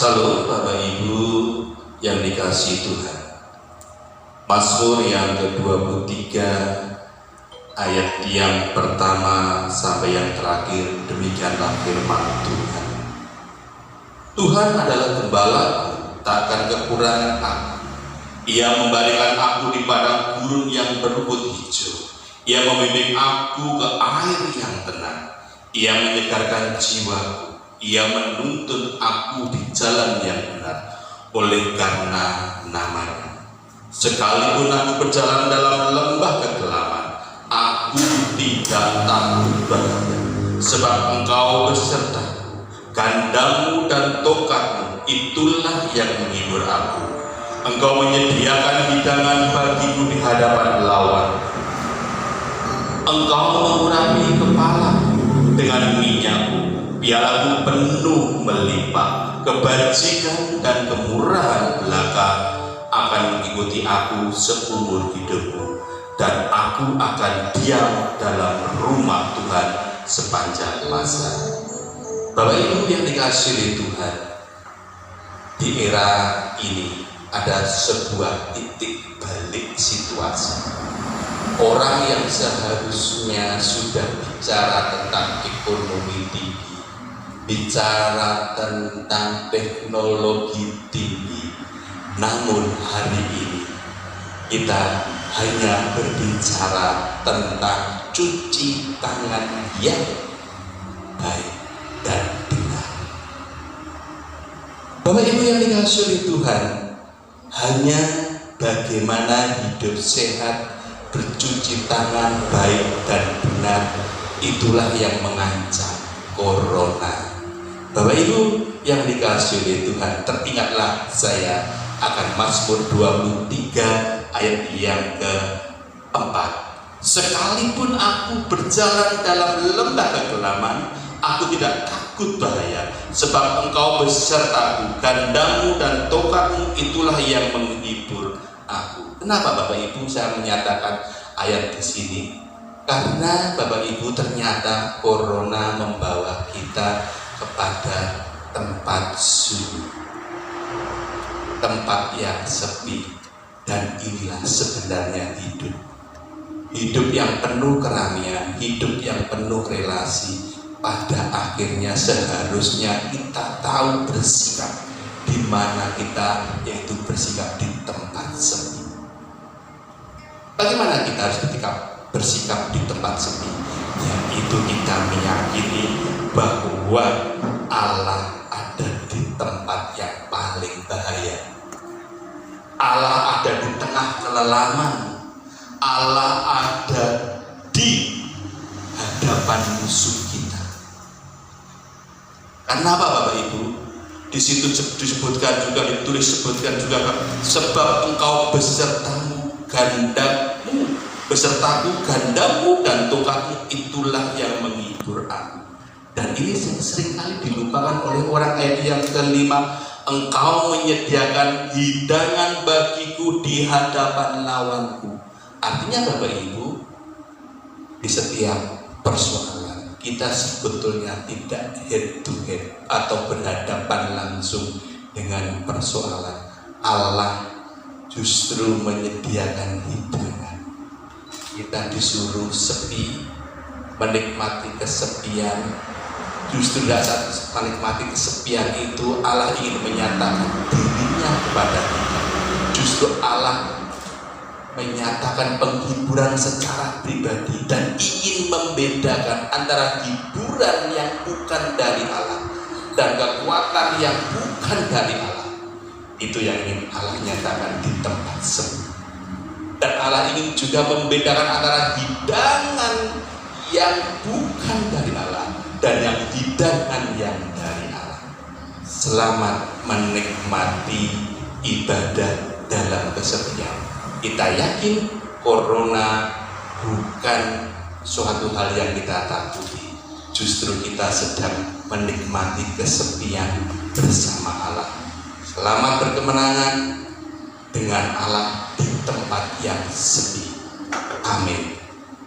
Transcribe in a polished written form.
Salam Bapak Ibu yang dikasihi Tuhan. Mazmur yang ke-23 ayat yang pertama sampai yang terakhir, demikianlah firman Tuhan. Tuhan adalah gembalaku, takkan kekurangan aku. Ia membaringkan aku di padang gurun yang berumput hijau. Ia membimbing aku ke air yang tenang. Ia menyegarkan jiwaku. Ia menuntun aku di jalan yang benar oleh karena nama-Nya. Sekalipun aku berjalan dalam lembah kegelapan, aku tidak takut bahaya, sebab Engkau besertaku. Gandamu dan tongkatmu itulah yang menghibur aku. Engkau menyediakan hidangan bagiku di hadapan lawan. Engkau mengurapi kepalaku dengan minyakku. Pialaku penuh melimpah. Kebajikan dan kemurahan belaka akan mengikuti aku seumur hidupku, dan aku akan diam dalam rumah Tuhan sepanjang masa. Bapak Ibu yang dikasihi Tuhan, di era ini ada sebuah titik balik situasi. Orang yang seharusnya sudah bicara tentang ekonomi tinggi, bicara tentang teknologi tinggi, namun hari ini kita hanya berbicara tentang cuci tangan yang baik dan benar. Bapak Ibu yang dikasihi Tuhan, hanya bagaimana hidup sehat, bercuci tangan baik dan benar, itulah yang mengancam corona. Bapak Ibu yang dikasihi Tuhan, teringatlah saya akan Mazmur 23 ayat yang keempat. Sekalipun aku berjalan dalam lembah kegelapan, aku tidak takut bahaya, sebab Engkau besertaku. Gandamu dan tongkatmu itulah yang menghibur aku. Kenapa Bapak Ibu saya menyatakan ayat di sini? Karena Bapak Ibu ternyata corona membawa kita kepada tempat sunyi, tempat yang sepi, dan inilah sebenarnya hidup. Hidup yang penuh keramaian, hidup yang penuh relasi. Pada akhirnya seharusnya kita tahu bersikap di mana kita, yaitu bersikap di tempat sepi. Bagaimana kita harus bersikap di tempat sepi? Yaitu kita meyakini bahwa Allah ada di tempat yang paling bahaya. Allah ada di tengah kelelaman. Allah ada di hadapan musuh kita. Karena apa Bapak Ibu? Di situ disebutkan juga, sebutkan juga, sebab Engkau besertamu, gandamu dan tongkatmu itulah yang menghibur aku. Dan ini sering kali dilupakan oleh orang. Ayat yang kelima, Engkau menyediakan hidangan bagiku di hadapan lawanku. Artinya Bapak Ibu, di setiap persoalan kita sebetulnya tidak head to head atau berhadapan langsung dengan persoalan. Allah justru menyediakan hidangan. Kita disuruh sepi, menikmati kesepian. Justru saat menikmati kesepian itu Allah ingin menyatakan dirinya kepada kita. Justru Allah menyatakan penghiburan secara pribadi dan ingin membedakan antara hiburan yang bukan dari Allah dan kekuatan yang bukan dari Allah. Itu yang ingin Allah nyatakan di tempat sepi. Dan Allah ingin juga membedakan antara hidangan yang bukan dari Allah dan yang hidangan yang dari Allah. Selamat menikmati ibadah dalam kesepian. Kita yakin corona bukan suatu hal yang kita takuti. Justru kita sedang menikmati kesepian bersama Allah. Selamat berkemenangan dengan Allah di tempat yang sepi. Amin.